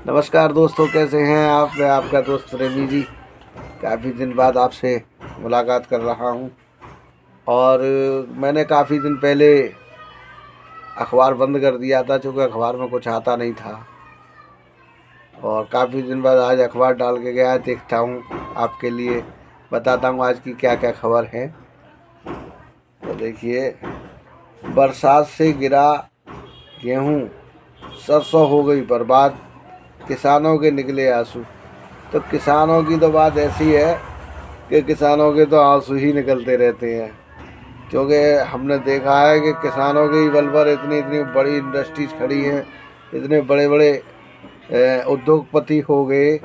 नमस्कार दोस्तों, कैसे हैं आप। मैं आपका दोस्त रेमी जी काफ़ी दिन बाद आपसे मुलाकात कर रहा हूं। और मैंने काफ़ी दिन पहले अखबार बंद कर दिया था, क्योंकि अखबार में कुछ आता नहीं था। और काफ़ी दिन बाद आज अखबार डाल के गया, देखता हूं, आपके लिए बताता हूं आज की क्या क्या खबर है। तो देखिए, बरसात से गिरा गेहूं, सरसों हो गई बर्बाद, किसानों के निकले आंसू। तो किसानों की तो बात ऐसी है कि किसानों के तो आंसू ही निकलते रहते हैं, क्योंकि हमने देखा है कि किसानों के ही बल पर इतनी इतनी बड़ी इंडस्ट्रीज खड़ी हैं, इतने बड़े बड़े उद्योगपति हो गए।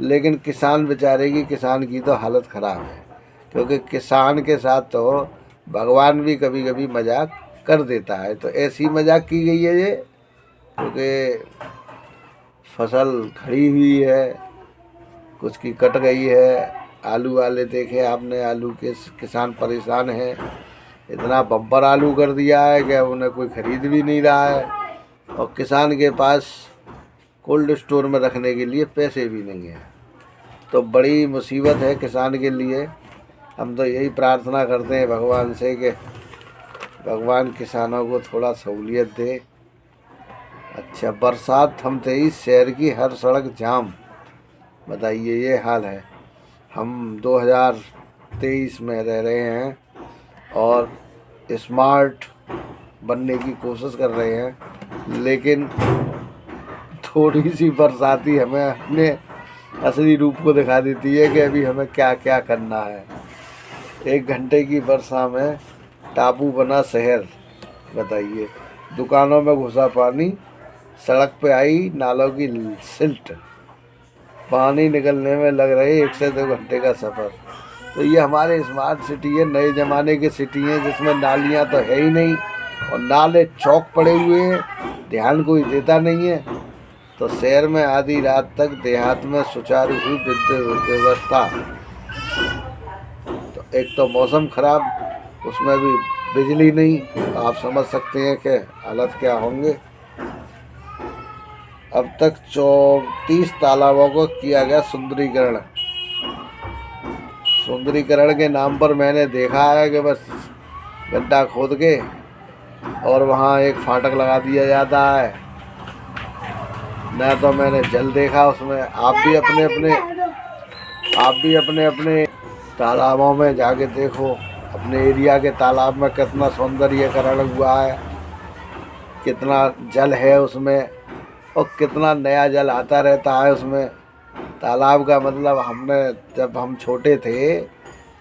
लेकिन किसान बेचारे की, किसान की तो हालत ख़राब है, क्योंकि किसान के साथ तो भगवान भी कभी कभी मजाक कर देता है। तो ऐसी मजाक की गई है ये, क्योंकि फसल खड़ी हुई है, कुछ की कट गई है। आलू वाले देखे आपने, आलू के किसान परेशान हैं। इतना बम्पर आलू कर दिया है कि उन्हें कोई ख़रीद भी नहीं रहा है, और किसान के पास कोल्ड स्टोर में रखने के लिए पैसे भी नहीं हैं। तो बड़ी मुसीबत है किसान के लिए। हम तो यही प्रार्थना करते हैं भगवान से कि भगवान किसानों को थोड़ा सहूलियत दे। अच्छा, बरसात थमते ही शहर की हर सड़क जाम। बताइए, ये हाल है। हम 2023 में रह रहे हैं और स्मार्ट बनने की कोशिश कर रहे हैं, लेकिन थोड़ी सी बरसाती हमें अपने असली रूप को दिखा देती है कि अभी हमें क्या क्या करना है। 1 घंटे की वर्षा में टापू बना शहर। बताइए, दुकानों में घुसा पानी, सड़क पे आई नालों की सिल्ट, पानी निकलने में लग रहे 1 से 2 घंटे का सफ़र। तो ये हमारे स्मार्ट सिटी है, नए ज़माने की सिटी है, जिसमें नालियाँ तो है ही नहीं, और नाले चौक पड़े हुए हैं, ध्यान कोई देता नहीं है। तो शहर में आधी रात तक, देहात में सुचारू हुई विद्युत व्यवस्था। तो एक तो मौसम खराब, उसमें भी बिजली नहीं, तो आप समझ सकते हैं कि हालत क्या होंगे। अब तक 34 तालाबों को किया गया सुंदरीकरण। सुंदरीकरण के नाम पर मैंने देखा है कि बस गड्ढा खोद के और वहाँ एक फाटक लगा दिया जाता है। न तो मैंने जल देखा उसमें। आप भी अपने अपने तालाबों में जाके देखो, अपने एरिया के तालाब में कितना सौंदर्यीकरण हुआ है, कितना जल है उसमें, और कितना नया जल आता रहता है उसमें। तालाब का मतलब, हमने जब हम छोटे थे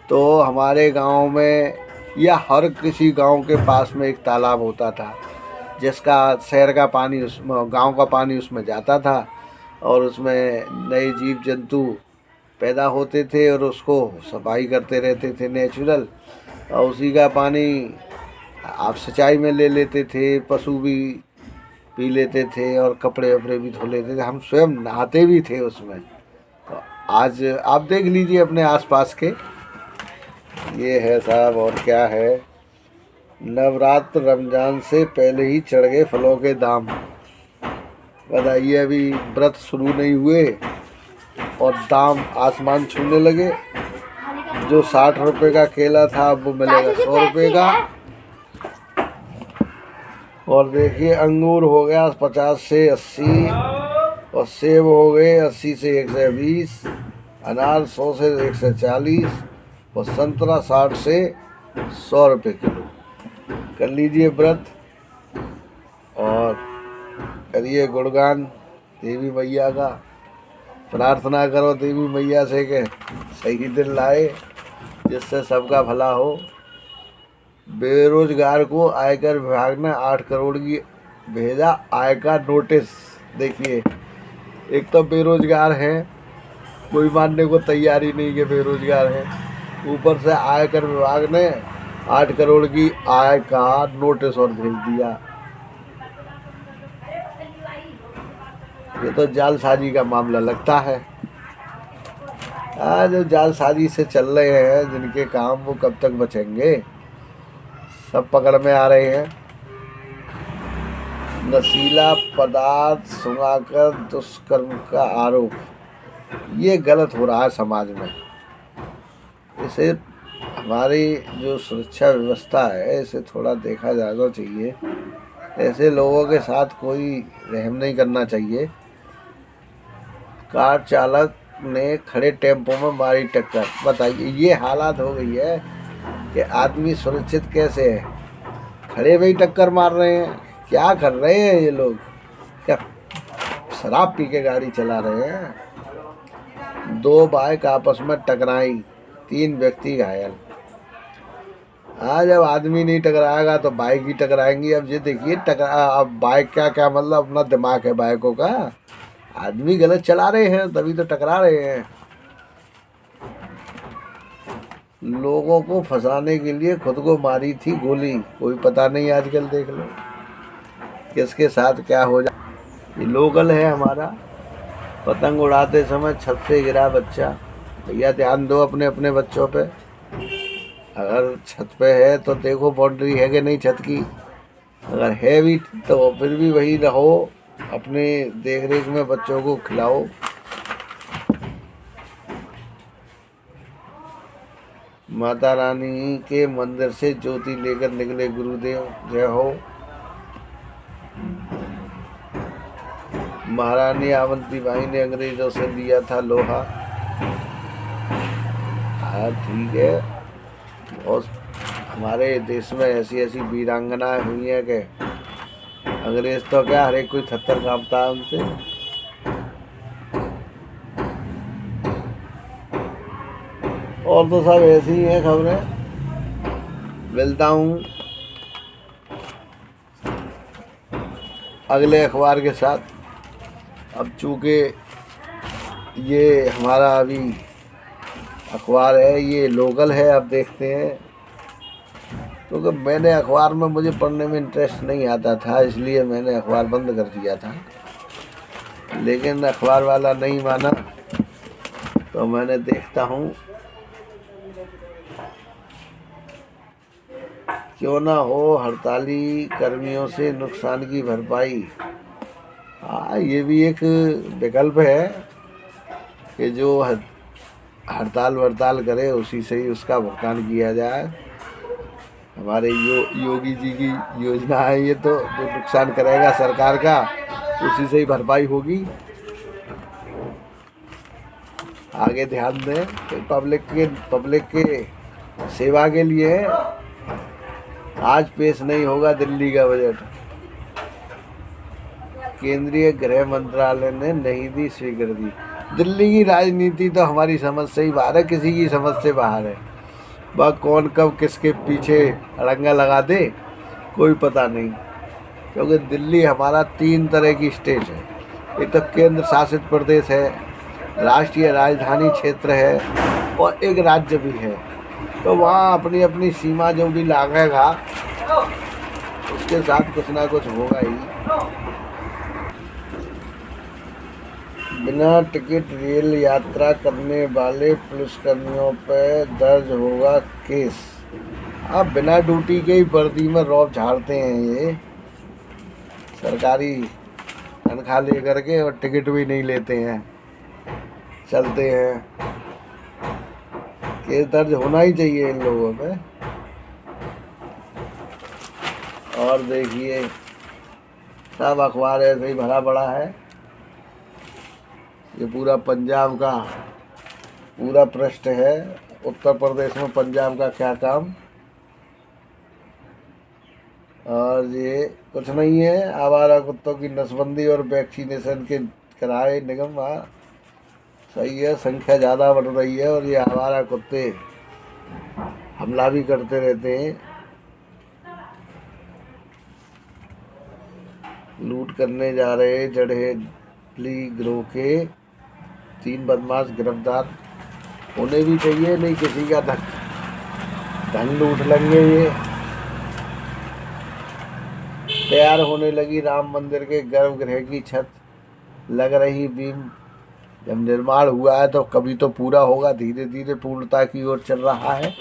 तो हमारे गांव में या हर किसी गांव के पास में एक तालाब होता था, जिसका शहर का पानी उसमें, गांव का पानी उसमें जाता था, और उसमें नए जीव जंतु पैदा होते थे और उसको सफाई करते रहते थे नेचुरल। और उसी का पानी आप सिंचाई में ले लेते थे, पशु भी पी लेते थे, और कपड़े वपड़े भी धो लेते थे, हम स्वयं नहाते भी थे उसमें। तो आज आप देख लीजिए अपने आसपास के, ये है साहब। और क्या है, नवरात्र रमजान से पहले ही चढ़ गए फलों के दाम। बताइए, अभी व्रत शुरू नहीं हुए और दाम आसमान छूने लगे। जो 60 रुपये का केला था अब वो मिलेगा 100 रुपये का। और देखिए, अंगूर हो गया 50 से 80, और सेब हो गए 80 से 120, अनार 100 से 140, और संतरा 60 से 100 रुपये किलो। कर लीजिए व्रत और करिए गुणगान देवी मैया का। प्रार्थना करो देवी मैया से कि सही दिन लाए, जिससे सबका भला हो। बेरोजगार को आयकर विभाग ने 8 करोड़ की भेजा आय का नोटिस। देखिए, एक तो बेरोजगार हैं, कोई मानने को तैयार ही नहीं कि बेरोजगार हैं, ऊपर से आयकर विभाग ने 8 करोड़ की आय का नोटिस और भेज दिया। ये तो जालसाजी का मामला लगता है। जो जालसाजी से चल रहे हैं जिनके काम, वो कब तक बचेंगे। सब पकड़ में आ रहे हैं। नशीला पदार्थ सुंघाकर दुष्कर्म का आरोप, ये गलत हो रहा है समाज में। इसे हमारी जो सुरक्षा व्यवस्था है इसे थोड़ा देखा जाना चाहिए। ऐसे लोगों के साथ कोई रहम नहीं करना चाहिए। कार चालक ने खड़े टेम्पो में मारी टक्कर। बताइए, ये हालात हो गई है कि आदमी सुरक्षित कैसे है? खड़े में ही टक्कर मार रहे हैं। क्या कर रहे हैं ये लोग? क्या शराब पी के गाड़ी चला रहे हैं? 2 बाइक आपस में टकराई, 3 व्यक्ति घायल। हाँ, जब आदमी नहीं टकराएगा तो बाइक ही टकराएंगी। अब ये देखिए, अब बाइक का क्या मतलब, अपना दिमाग है बाइकों का। आदमी गलत चला रहे हैं तभी तो टकरा रहे हैं। लोगों को फंसाने के लिए खुद को मारी थी गोली, कोई पता नहीं। आजकल देख लो किसके साथ क्या हो जाए। ये लोकल है हमारा। पतंग उड़ाते समय छत से गिरा बच्चा। भैया ध्यान दो अपने अपने बच्चों पे। अगर छत पे है तो देखो बाउंड्री है कि नहीं छत की। अगर है भी तो फिर भी वही रहो, अपने देख रेख में बच्चों को खिलाओ। माता रानी के मंदिर से ज्योति लेकर निकले गुरुदेव, जय हो। महारानी अवंतीबाई ने अंग्रेजों से लिया था लोहा। हाँ ठीक है। और हमारे देश में ऐसी ऐसी वीरांगनाएं हुई हैं कि अंग्रेज तो क्या, हर एक कोई थत्थर कांपता है उनसे। और तो सब ऐसी ही हैं खबरें। मिलता हूँ अगले अखबार के साथ। अब चूँकि ये हमारा अभी अखबार है, ये लोकल है, अब देखते हैं। क्योंकि मैंने अखबार में, मुझे पढ़ने में इंटरेस्ट नहीं आता था, इसलिए मैंने अखबार बंद कर दिया था। लेकिन अखबार वाला नहीं माना तो मैंने देखता हूँ, क्यों ना हो हड़ताली कर्मियों से नुकसान की भरपाई। हाँ, ये भी एक विकल्प है कि जो हड़ताल वड़ताल करे उसी से ही उसका भुगतान किया जाए। हमारे योगी जी की योजना है ये, तो जो नुकसान करेगा सरकार का उसी से ही भरपाई होगी। आगे ध्यान दें कि पब्लिक के सेवा के लिए आज पेश नहीं होगा दिल्ली का बजट। केंद्रीय गृह मंत्रालय ने नहीं दी स्वीकृति। दिल्ली की राजनीति तो हमारी समझ से ही बाहर है, किसी की समझ से बाहर है। वह कौन कब किसके पीछे अड़ंगा लगा दे कोई पता नहीं। क्योंकि दिल्ली हमारा 3 तरह की स्टेट है। एक तो केंद्र शासित प्रदेश है, राष्ट्रीय राजधानी क्षेत्र है और एक राज्य भी है। तो वहाँ अपनी अपनी सीमा जो भी लागेगा उसके साथ कुछ ना कुछ होगा ही। बिना टिकट रेल यात्रा करने वाले पुलिसकर्मियों पर दर्ज होगा केस। अब बिना ड्यूटी के ही वर्दी में रौब झाड़ते हैं ये, सरकारी तनख्वाह ले करके, और टिकट भी नहीं लेते हैं, चलते हैं। केस दर्ज होना ही चाहिए इन लोगों पे। और देखिए सब अखबार ऐसे ही भरा पड़ा है। ये पूरा पंजाब का पूरा पृष्ठ है। उत्तर प्रदेश में पंजाब का क्या काम। और ये कुछ नहीं है, आवारा कुत्तों की नसबंदी और वैक्सीनेशन के कराए निगम। वहाँ सही है, संख्या ज़्यादा बढ़ रही है और ये आवारा कुत्ते हमला भी करते रहते हैं। लूट करने जा रहे जड़ेली गिरोह के 3 बदमाश गिरफ्तार होने भी चाहिए। नहीं किसी का धन लूट लेंगे ये। तैयार होने लगी राम मंदिर के गर्भगृह की छत, लग रही बीम। जब निर्माण हुआ है तो कभी तो पूरा होगा, धीरे धीरे पूर्णता की ओर चल रहा है।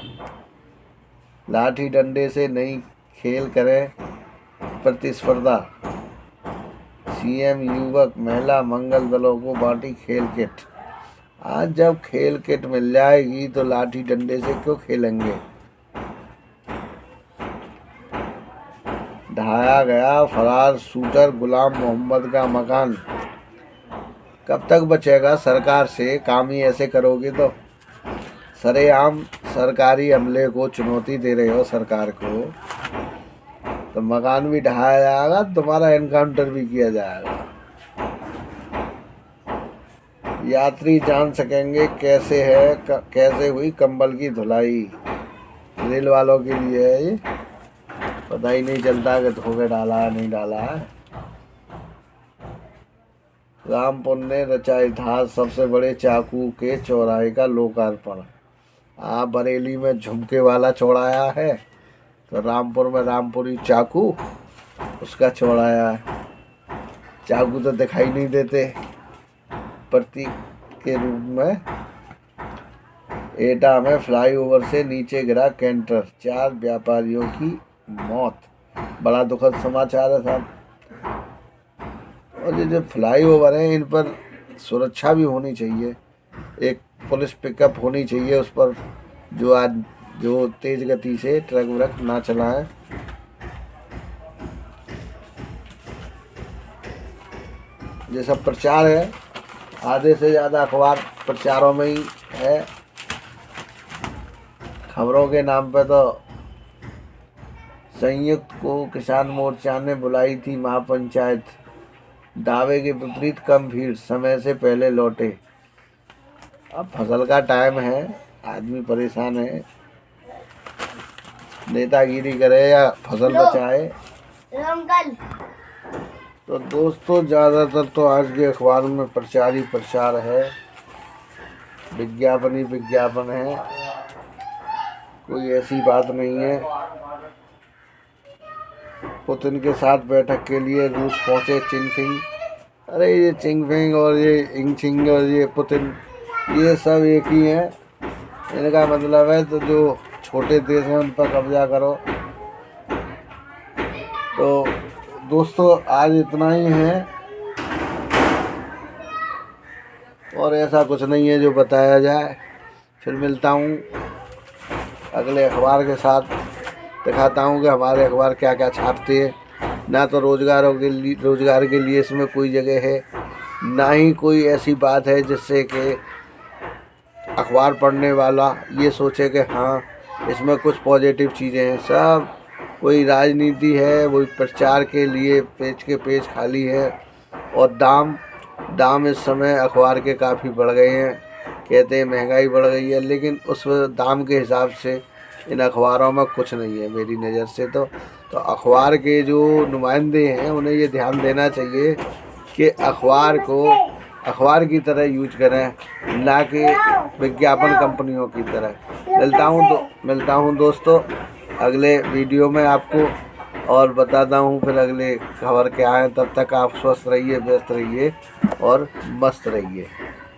लाठी डंडे से नहीं खेल करें प्रतिस्पर्धा। सीएम युवक महिला मंगल दलों को बांटी खेल किट। आज जब खेल किट मिल जाएगी तो लाठी डंडे से क्यों खेलेंगे। ढाया गया फरार शूटर गुलाम मोहम्मद का मकान। कब तक बचेगा सरकार से, काम ही ऐसे करोगे तो। सरेआम सरकारी अमले को चुनौती दे रहे हो सरकार को, तो मकान भी ढहाया जाएगा, तुम्हारा एनकाउंटर भी किया जाएगा। यात्री जान सकेंगे कैसे हुई कंबल की धुलाई। रेल वालों के लिए है ये, पता ही नहीं चलता कि धो के डाला है नहीं डाला है। रामपुर ने रचा इतिहास, सबसे बड़े चाकू के चौराहे का लोकार्पण। बरेली में झुमके वाला चौराया है, तो रामपुर में रामपुरी चाकू उसका चौराया है। चाकू तो दिखाई नहीं देते, प्रतीक के रूप में। एटा में फ्लाईओवर से नीचे गिरा कैंटर, 4 व्यापारियों की मौत। बड़ा दुखद समाचार है साहब। और ये जो फ्लाईओवर है इन पर सुरक्षा भी होनी चाहिए, एक पुलिस पिकअप होनी चाहिए उस पर, जो तेज गति से ट्रक व्रक ना चलाएं। ये सब प्रचार है, आधे से ज़्यादा अखबार प्रचारों में ही है। खबरों के नाम पे तो संयुक्त को किसान मोर्चा ने बुलाई थी महापंचायत। दावे के विपरीत कम भीड़, समय से पहले लौटे। अब फसल का टाइम है, आदमी परेशान है, नेतागिरी करे या फसल बचाए। तो दोस्तों ज़्यादातर तो आज के अखबार में प्रचार ही प्रचार है, विज्ञापन ही विज्ञापन है, कोई ऐसी बात नहीं है। पुतिन के साथ बैठक के लिए रूस पहुंचे चिनफिंग। अरे ये चिनफिंग और ये इंगचिंग और ये पुतिन, ये सब एक ही है। इनका मतलब है तो जो छोटे देश हैं उन पर कब्जा करो। तो दोस्तों आज इतना ही है, और ऐसा कुछ नहीं है जो बताया जाए। फिर मिलता हूँ अगले अखबार के साथ, दिखाता हूँ कि हमारे अखबार क्या क्या छापते हैं। ना तो रोजगार के लिए इसमें कोई जगह है, ना ही कोई ऐसी बात है जिससे कि अखबार पढ़ने वाला ये सोचे कि हाँ इसमें कुछ पॉजिटिव चीज़ें हैं। सब वही राजनीति है, वही प्रचार के लिए पेज के पेज खाली है। और दाम इस समय अखबार के काफ़ी बढ़ गए हैं। कहते हैं महंगाई बढ़ गई है, लेकिन उस दाम के हिसाब से इन अखबारों में कुछ नहीं है मेरी नज़र से। तो अखबार के जो नुमाइंदे हैं उन्हें ये ध्यान देना चाहिए कि अखबार को अखबार की तरह यूज करें, ना कि विज्ञापन कंपनियों की तरह। मिलता हूँ दोस्तों अगले वीडियो में आपको, और बताता हूँ फिर अगले खबर क्या है। तब तक आप स्वस्थ रहिए, व्यस्त रहिए और मस्त रहिए।